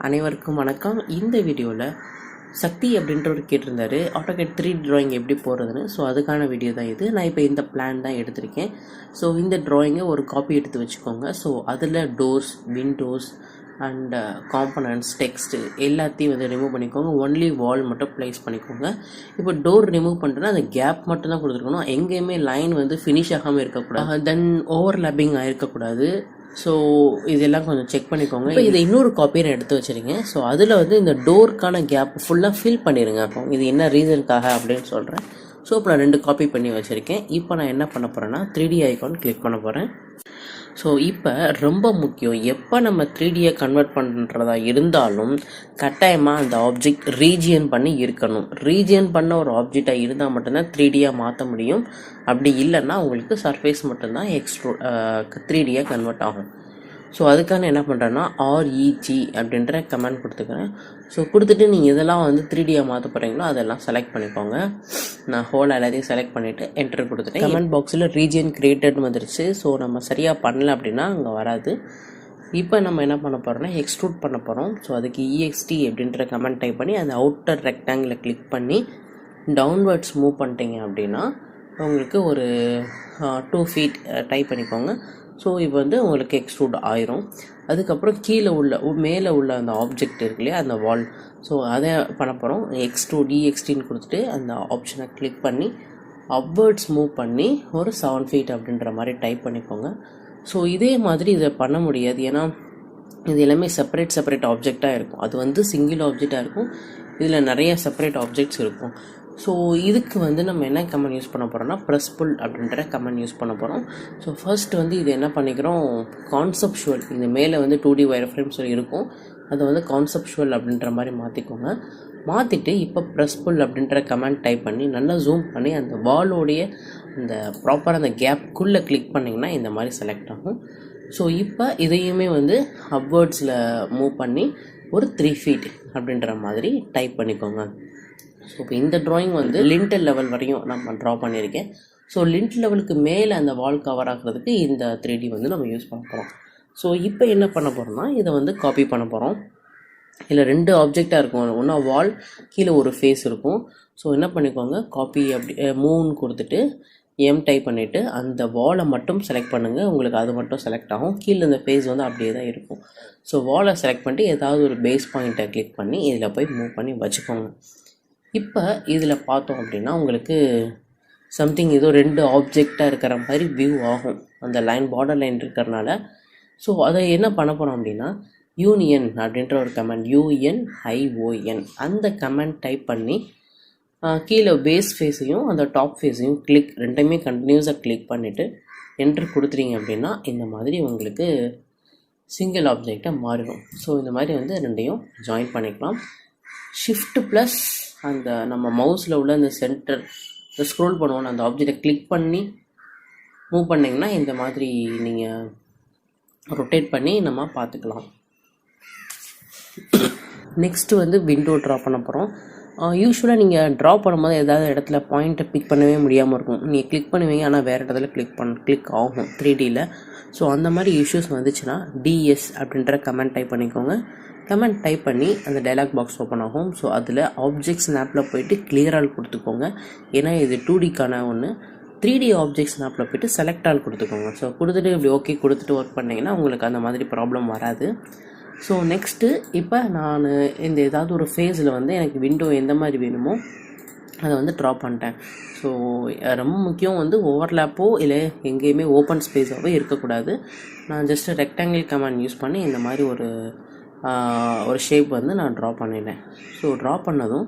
அனைவருக்கும் வணக்கம். இந்த வீடியோவில் சக்தி அப்படின்றவர் கேட்டிருந்தாரு ஆட்டோகேட் 3D ட்ராயிங் எப்படி போடுறதுன்னு. ஸோ அதுக்கான வீடியோ தான் இது. நான் இப்போ இந்த பிளான் தான் எடுத்திருக்கேன். ஸோ இந்த ட்ராயிங்கை ஒரு காப்பி எடுத்து வச்சுக்கோங்க. ஸோ அதில் doors, Windows and components, text எல்லாத்தையும் வந்து ரிமூவ் பண்ணிக்கோங்க. ஒன்லி வால் மட்டும் ப்ளேஸ் பண்ணிக்கோங்க. இப்போ டோர் ரிமூவ் பண்ணுறேன்னா அந்த கேப் மட்டும் தான் கொடுத்துருக்கணும். எங்கேயுமே லைன் வந்து ஃபினிஷ் ஆகாமல் இருக்கக்கூடாது, தென் ஓவர்லேப்பிங் ஆகிருக்கக்கூடாது. ஸோ இதெல்லாம் கொஞ்சம் செக் பண்ணிக்கோங்க. இப்போ இதை இன்னொரு காப்பியை நான் எடுத்து வச்சுருங்க. ஸோ அதில் வந்து இந்த டோருக்கான கேப் ஃபுல்லாக ஃபில் பண்ணிடுங்க. அப்போ இது என்ன ரீசனுக்காக அப்படின்னு சொல்கிறேன். ஸோ இப்போ நான் 2 காப்பி பண்ணி வச்சுருக்கேன். இப்போ நான் என்ன பண்ண போகிறேன்னா 3D ஐகான் கிளிக் பண்ண போகிறேன். ஸோ இப்போ ரொம்ப முக்கியம், எப்போ நம்ம 3Dயை கன்வெர்ட் பண்ணுறதா இருந்தாலும் கட்டாயமாக அந்த ஆப்ஜெக்ட் ரீஜியன் பண்ணி இருக்கணும். ரீஜியன் பண்ண ஒரு ஆப்ஜெக்டாக இருந்தால் மட்டும்தான் 3Dயாக மாற்ற முடியும். அப்படி இல்லைன்னா உங்களுக்கு சர்ஃபேஸ் மட்டும்தான் 3Dயாக கன்வெர்ட் ஆகும். ஸோ அதுக்கான என்ன பண்ணுறேன்னா REG அப்படின்ற கமெண்ட் கொடுத்துக்கிறேன். ஸோ கொடுத்துட்டு நீங்கள் இதெல்லாம் வந்து 3Dயாக மாற்ற போகிறீங்களோ அதெல்லாம் செலக்ட் பண்ணிக்கோங்க. நான் ஹோல் எல்லாத்தையும் செலக்ட் பண்ணிவிட்டு என்டர் கொடுத்துட்டேன். கமெண்ட் பாக்ஸில் ரீஜியன் கிரியேட்டட்னு வந்துருச்சு. ஸோ நம்ம சரியாக பண்ணல அப்படின்னா அங்கே வராது. இப்போ நம்ம என்ன பண்ண போகிறோம்னா எக்ஸ்ட்ரூட் பண்ண போகிறோம். ஸோ அதுக்கு EXT அப்படின்ற கமெண்ட் டைப் பண்ணி அந்த அவுட்டர் ரெக்டாங்கிளை கிளிக் பண்ணி டவுன்வர்ட்ஸ் மூவ் பண்ணிட்டீங்க அப்படின்னா உங்களுக்கு ஒரு 2 feet டைப் பண்ணிக்கோங்க. ஸோ இப்போ வந்து உங்களுக்கு எக்ஸ்ட்ரூட் ஆயிரும். அதுக்கப்புறம் கீழே மேலே உள்ள அந்த ஆப்ஜெக்ட் இருக்கு இல்லையா, அந்த வால், ஸோ அதை பண்ண போகிறோம். எக்ஸ்ட்ரூட் EXTன்னு கொடுத்துட்டு அந்த ஆப்ஷனை கிளிக் பண்ணி அப்வர்ட்ஸ் மூவ் பண்ணி ஒரு 7 feet அப்படின்ற மாதிரி டைப் பண்ணிக்கோங்க. ஸோ இதே மாதிரி இதை பண்ண முடியாது, ஏன்னா இது எல்லாமே செப்பரேட் ஆப்ஜெக்டாக இருக்கும். அது வந்து சிங்கிள் ஆப்ஜெக்டாக இருக்கும், இதில் நிறைய செப்பரேட் ஆப்ஜெக்ட்ஸ் இருக்கும். ஸோ இதுக்கு வந்து நம்ம என்ன கமெண்ட் யூஸ் பண்ண போகிறோம்னா ப்ரெஸ் புல் அப்படின்ற கமெண்ட் யூஸ் பண்ண போகிறோம். ஸோ ஃபர்ஸ்ட் வந்து இது என்ன பண்ணிக்கிறோம், கான்செப்சுவல், இந்த மேலே வந்து 2D வயர் ஃப்ரேம்ஸ் இருக்கும், அதை வந்து கான்செப்சுவல் அப்படின்ற மாதிரி மாற்றிக்கோங்க. மாற்றிட்டு இப்போ ப்ரெஸ் புல் அப்படின்ற கமெண்ட் டைப் பண்ணி நல்லா ஜூம் பண்ணி அந்த வாலோடைய அந்த ப்ராப்பராக அந்த கேப்புக்குள்ளே கிளிக் பண்ணிங்கன்னா இந்த மாதிரி செலக்ட் ஆகும். ஸோ இப்போ இதையுமே வந்து அப்வர்ட்ஸில் மூவ் பண்ணி ஒரு 3 feet அப்படின்ற மாதிரி டைப் பண்ணிக்கோங்க. ஸோ இப்போ இந்த ட்ராயிங் வந்து லிண்டல் லெவல் வரையும் நம்ம ட்ரா பண்ணியிருக்கேன். ஸோ லிண்ட் லெவலுக்கு மேலே அந்த வால் கவர் ஆகிறதுக்கு இந்த 3D வந்து நம்ம யூஸ் பண்ண போகிறோம். ஸோ இப்போ என்ன பண்ண போகிறோம்னா இதை வந்து காப்பி பண்ண போகிறோம். இதில் 2 ஆப்ஜெக்டாக இருக்கும், ஒன்றா வால், கீழே ஒரு ஃபேஸ் இருக்கும். ஸோ என்ன பண்ணிக்கோங்க, காப்பி அப்படி மூவ்னு கொடுத்துட்டு டைப் பண்ணிவிட்டு அந்த வாலை மட்டும் செலக்ட் பண்ணுங்கள். உங்களுக்கு அது மட்டும் செலக்ட் ஆகும். கீழே இந்த ஃபேஸ் வந்து அப்படியே தான் இருக்கும். ஸோ வாலை செலக்ட் பண்ணிட்டு ஏதாவது ஒரு பேஸ் பாயிண்ட்டை கிளிக் பண்ணி இதில் போய் மூவ் பண்ணி வச்சுக்கோங்க. இப்போ இதில் பார்த்தோம் அப்படின்னா உங்களுக்கு சம்திங் ஏதோ 2 ஆப்ஜெக்டாக இருக்கிற மாதிரி வியூ ஆகும், அந்த லைன் பார்டர் லைன் இருக்கிறனால. ஸோ அதை என்ன பண்ண போகிறோம் அப்படின்னா யூனியன் அப்படின்ற ஒரு கமெண்ட், UNION அந்த கமெண்ட் டைப் பண்ணி கீழே பேஸ் ஃபேஸையும் அந்த டாப் ஃபேஸையும் ரெண்டுமே கண்டினியூஸாக கிளிக் பண்ணிவிட்டு என்ட்ரு கொடுத்துறீங்க அப்படின்னா இந்த மாதிரி உங்களுக்கு சிங்கிள் ஆப்ஜெக்டாக மாறிடும். ஸோ இந்த மாதிரி வந்து 2யும் ஜாயின் பண்ணிக்கலாம். ஷிஃப்ட் ப்ளஸ் அந்த நம்ம மவுஸில் உள்ள அந்த சென்டர் ஸ்க்ரோல் பண்ணுவோம், அந்த ஆப்ஜெக்டை கிளிக் பண்ணி மூவ் பண்ணிங்கன்னா இந்த மாதிரி நீங்கள் ரொட்டேட் பண்ணி நம்ம பார்த்துக்கலாம். நெக்ஸ்ட்டு வந்து விண்டோ ட்ரா பண்ண போகிறோம். யூஸ்வலாக நீங்கள் ட்ரா பண்ணும்போது ஏதாவது இடத்துல பாயிண்ட்டை பிக் பண்ணவே முடியாமல் இருக்கும். நீங்கள் கிளிக் பண்ணுவீங்க, ஆனால் வேறு இடத்துல கிளிக் ஆகும் 3Dயில். ஸோ அந்த மாதிரி இஷ்யூஸ் வந்துச்சுன்னா DS அப்படின்ற கமெண்ட் டைப் பண்ணிக்கோங்க. கமெண்ட் டைப் பண்ணி அந்த டைலாக் பாக்ஸ் ஓப்பன் ஆகும். ஸோ அதில் ஆப்ஜெக்ட் ஸ்னாப்பில் போயிட்டு கிளியர் ஆல் கொடுத்துக்கோங்க, ஏன்னா இது 2Dக்கான ஒன்று. 3D ஆப்ஜெக்ட் ஸ்னாப்பில் போய்ட்டு செலக்ட் ஆல் கொடுத்துக்கோங்க. ஸோ கொடுத்துட்டு இப்படி ஓகே கொடுத்துட்டு ஒர்க் பண்ணிங்கன்னா உங்களுக்கு அந்த மாதிரி ப்ராப்ளம் வராது. ஸோ நெக்ஸ்ட்டு இப்போ நான் இந்த ஏதாவது ஒரு ஃபேஸில் வந்து எனக்கு விண்டோ எந்த மாதிரி வேணுமோ அதை வந்து ட்ரா பண்ணிட்டேன். ஸோ ரொம்ப முக்கியம் வந்து ஓவர்லேப்போ இல்லை எங்கேயுமே ஓப்பன் ஸ்பேஸாகவே இருக்கக்கூடாது. நான் ஜஸ்ட்டு ரெக்டாங்கிள் கமெண்ட் யூஸ் பண்ணி இந்த மாதிரி ஒரு ஷேப் வந்து நான் ட்ரா பண்ணிட்டேன். ஸோ ட்ரா பண்ணதும்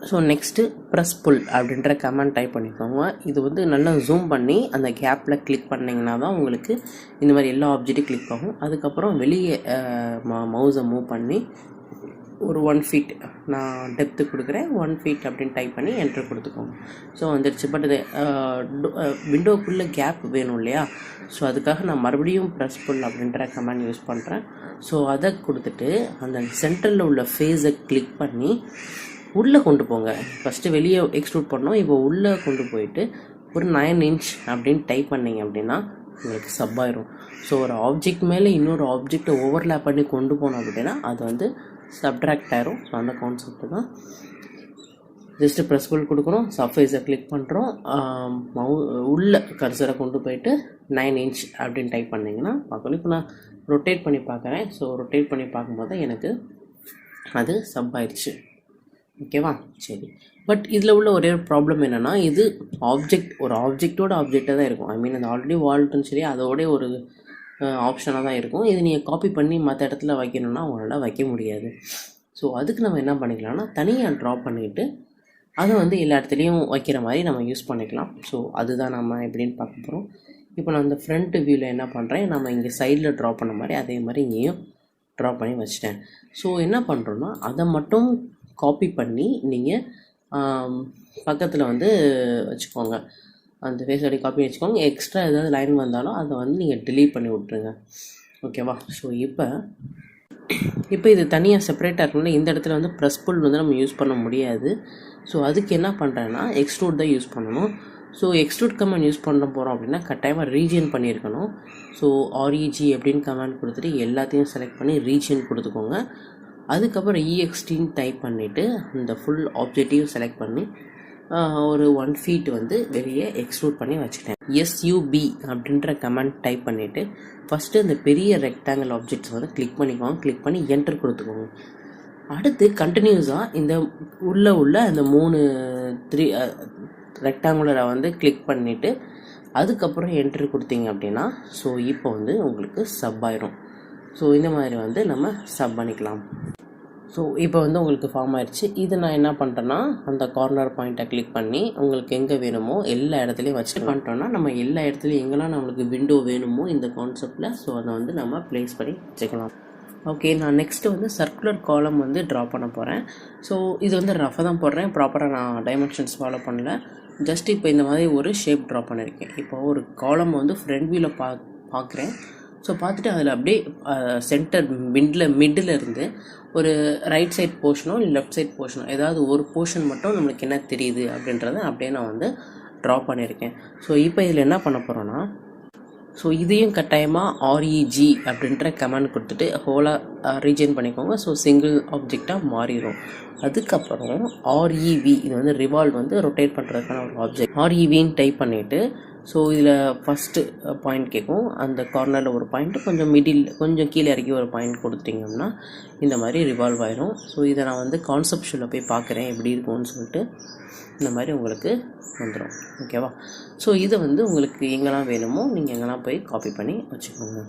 ஸோ நெக்ஸ்ட்டு ப்ரெஸ் புல் அப்படின்ற கமெண்ட் டைப் பண்ணிக்கோங்க. இது வந்து நல்லா ஜூம் பண்ணி அந்த கேப்பில் கிளிக் பண்ணிங்கன்னா தான் உங்களுக்கு இந்த மாதிரி எல்லா ஆப்ஜெக்ட்டும் கிளிக் ஆகும். அதுக்கப்புறம் வெளியே மவுஸை மூவ் பண்ணி ஒரு 1 feet நான் டெப்த்து கொடுக்குறேன், 1 feet அப்படின்னு டைப் பண்ணி என்ட்ரு கொடுத்துக்கோங்க. ஸோ வந்துடுச்சு. பட் இது விண்டோக்குள்ளே கேப் வேணும் இல்லையா, ஸோ அதுக்காக நான் மறுபடியும் ப்ரெஸ் புல் அப்படின்ற கமெண்ட் யூஸ் பண்ணுறேன். ஸோ அதை கொடுத்துட்டு அந்த சென்டரில் உள்ள ஃபேஸை கிளிக் பண்ணி உள்ளே கொண்டு போங்க. ஃபஸ்ட்டு வெளியே எக்ஸ்ட்ரூட் பண்ணோம், இப்போ உள்ளே கொண்டு போயிட்டு ஒரு 9 inch அப்படின்னு டைப் பண்ணிங்க அப்படின்னா உங்களுக்கு சப் ஆயிரும். ஸோ ஒரு ஆப்ஜெக்ட் மேலே இன்னொரு ஆப்ஜெக்டை ஓவர்லேப் பண்ணி கொண்டு போனோம் அப்படின்னா அது வந்து சப்ட்ராக்ட் ஆயிரும். ஸோ அந்த கான்செப்ட் தான். ஜஸ்ட்டு ப்ரெஸ் புல் கொடுக்குறோம், சர்ஃபேஸை கிளிக் பண்ணுறோம், உள்ள கர்சரை கொண்டு போயிட்டு 9 inch அப்படின்னு டைப் பண்ணிங்கன்னா பார்க்கணும். இப்போ நான் ரொட்டேட் பண்ணி பார்க்குறேன். ஸோ ரொட்டேட் பண்ணி பார்க்கும்போது எனக்கு அது சப் ஆயிடுச்சு. ஓகேவா? சரி. பட் இதில் உள்ள ஒரே ஒரு ப்ராப்ளம் என்னென்னா, இது ஒரு ஆப்ஜெக்டாக தான் இருக்கும். ஐ மீன் அது ஆல்ரெடி வால்ட்டுன்னு சொல்லி அதோடய ஒரு ஆப்ஷனாக தான் இருக்கும். இது நீங்கள் காப்பி பண்ணி மற்ற இடத்துல வைக்கணுன்னா உங்களால் வைக்க முடியாது. ஸோ அதுக்கு நம்ம என்ன பண்ணிக்கலாம்னா, தனியாக ட்ரா பண்ணிவிட்டு அதை வந்து எல்லா இடத்துலையும் வைக்கிற மாதிரி நம்ம யூஸ் பண்ணிக்கலாம். ஸோ அதுதான் நம்ம எப்படின்னு பார்க்க போகிறோம். இப்போ நான் இந்த ஃப்ரண்ட் வியூவில் என்ன பண்ணுறேன், நம்ம இங்கே சைடில் ட்ரா பண்ண மாதிரி அதே மாதிரி இங்கேயும் ட்ரா பண்ணி வச்சிட்டேன். ஸோ என்ன பண்ணுறோன்னா, அதை மட்டும் காப்பி பண்ணி நீங்கள் பக்கத்தில் வந்து வச்சுக்கோங்க. அந்த ஃபேஸ் ஐடி காப்பி வச்சுக்கோங்க. எக்ஸ்ட்ரா ஏதாவது லைன் வந்தாலும் அதை வந்து நீங்கள் delete பண்ணி விட்ருங்க. ஓகேவா? ஸோ இப்போ இது தனியாக செப்பரேட்டாக இருக்கணும்னா இந்த இடத்துல வந்து ப்ரெஸ் புல் வந்து நம்ம யூஸ் பண்ண முடியாது. ஸோ அதுக்கு என்ன பண்ணுறேன்னா, எக்ஸ்ட்ரூட் தான் யூஸ் பண்ணணும். ஸோ எக்ஸ்ட்ரூட் கமாண்ட் யூஸ் பண்ண போகிறோம் அப்படின்னா கட்டாயமாக ரீஜியன் பண்ணியிருக்கணும். ஸோ REG அப்படின்னு கமாண்ட் கொடுத்துட்டு எல்லாத்தையும் செலக்ட் பண்ணி ரீஜியன் கொடுத்துக்கோங்க. அதுக்கப்புறம் EXTன்னு டைப் பண்ணிவிட்டு அந்த ஃபுல் ஆப்ஜெக்டையும் செலக்ட் பண்ணி ஒரு 1 feet வந்து வெளியே எக்ஸ்ட்ரூட் பண்ணி வச்சுட்டேன். SUB அப்படின்ற கமாண்ட் டைப் பண்ணிவிட்டு ஃபஸ்ட்டு இந்த பெரிய ரெக்டாங்கிள் ஆப்ஜெக்ட்ஸ் வந்து கிளிக் பண்ணி என்டர் கொடுத்துக்கோங்க. அடுத்து கண்டினியூஸாக இந்த உள்ள அந்த 3 ரெக்டாங்குலரை வந்து கிளிக் பண்ணிவிட்டு அதுக்கப்புறம் என்ட்ரு கொடுத்தீங்க அப்படின்னா ஸோ இப்போ வந்து உங்களுக்கு சப் ஆயிரும். ஸோ இந்த மாதிரி வந்து நம்ம சப் பண்ணிக்கலாம். ஸோ இப்போ வந்து உங்களுக்கு ஃபார்ம் ஆயிடுச்சு. இது நான் என்ன பண்ணுறேன்னா, அந்த கார்னர் பாயிண்ட்டை கிளிக் பண்ணி உங்களுக்கு எங்கே வேணுமோ எல்லா இடத்துலையும் வச்சு பண்ணிட்டோன்னா நம்ம எல்லா இடத்துலையும் எங்கெல்லாம் நம்மளுக்கு விண்டோ வேணுமோ இந்த கான்செப்டில் ஸோ அதை வந்து நம்ம ப்ளேஸ் பண்ணி வச்சுக்கலாம். ஓகே, நான் நெக்ஸ்ட்டு வந்து சர்க்குலர் காலம் வந்து ட்ரா பண்ண போகிறேன். ஸோ இது வந்து ரஃபாக தான் போடுறேன், ப்ராப்பராக நான் டைமென்ஷன்ஸ் ஃபாலோ பண்ணல. ஜஸ்ட் இப்போ இந்த மாதிரி ஒரு ஷேப் ட்ரா பண்ணியிருக்கேன். இப்போ ஒரு காலம் வந்து ஃப்ரண்ட் வியூவில் பார்க்குறேன். ஸோ பார்த்துட்டு அதில் அப்படியே சென்டர் மிடில் இருந்து ஒரு ரைட் சைட் போர்ஷனோ இல்லை லெஃப்ட் சைட் போர்ஷனோ ஏதாவது ஒரு போர்ஷன் மட்டும் நம்மளுக்கு என்ன தெரியுது அப்படின்றத அப்படியே நான் வந்து ட்ரா பண்ணியிருக்கேன். ஸோ இப்போ இதில் என்ன பண்ண போகிறோன்னா, ஸோ இதையும் கட்டாயமாக REG அப்படின்ற கமாண்ட் கொடுத்துட்டு ஹோலாக ரீஜன் பண்ணிக்கோங்க. ஸோ சிங்கிள் ஆப்ஜெக்டாக மாறிடும். அதுக்கப்புறம் REV இது வந்து ரிவால்வ் வந்து ரொட்டேட் பண்ணுறதுக்கான ஒரு ஆப்ஜெக்ட். REVன்னு டைப் பண்ணிவிட்டு ஸோ இதில் ஃபஸ்ட்டு பாயிண்ட் கேட்கும். அந்த கார்னரில் ஒரு பாயிண்ட்டு, கொஞ்சம் கீழே இறக்கி ஒரு பாயிண்ட் கொடுத்தீங்கன்னா இந்த மாதிரி ரிவால்வ் ஆயிரும். ஸோ இதை நான் வந்து கான்செப்ஷுவலில் போய் பார்க்குறேன் எப்படி இருக்கும்னு சொல்லிட்டு இந்த மாதிரி உங்களுக்கு வந்துடும். ஓகேவா? ஸோ இதை வந்து உங்களுக்கு எங்கெல்லாம் வேணுமோ நீங்கள் எங்கெல்லாம் போய் காப்பி பண்ணி வச்சுக்கோங்க.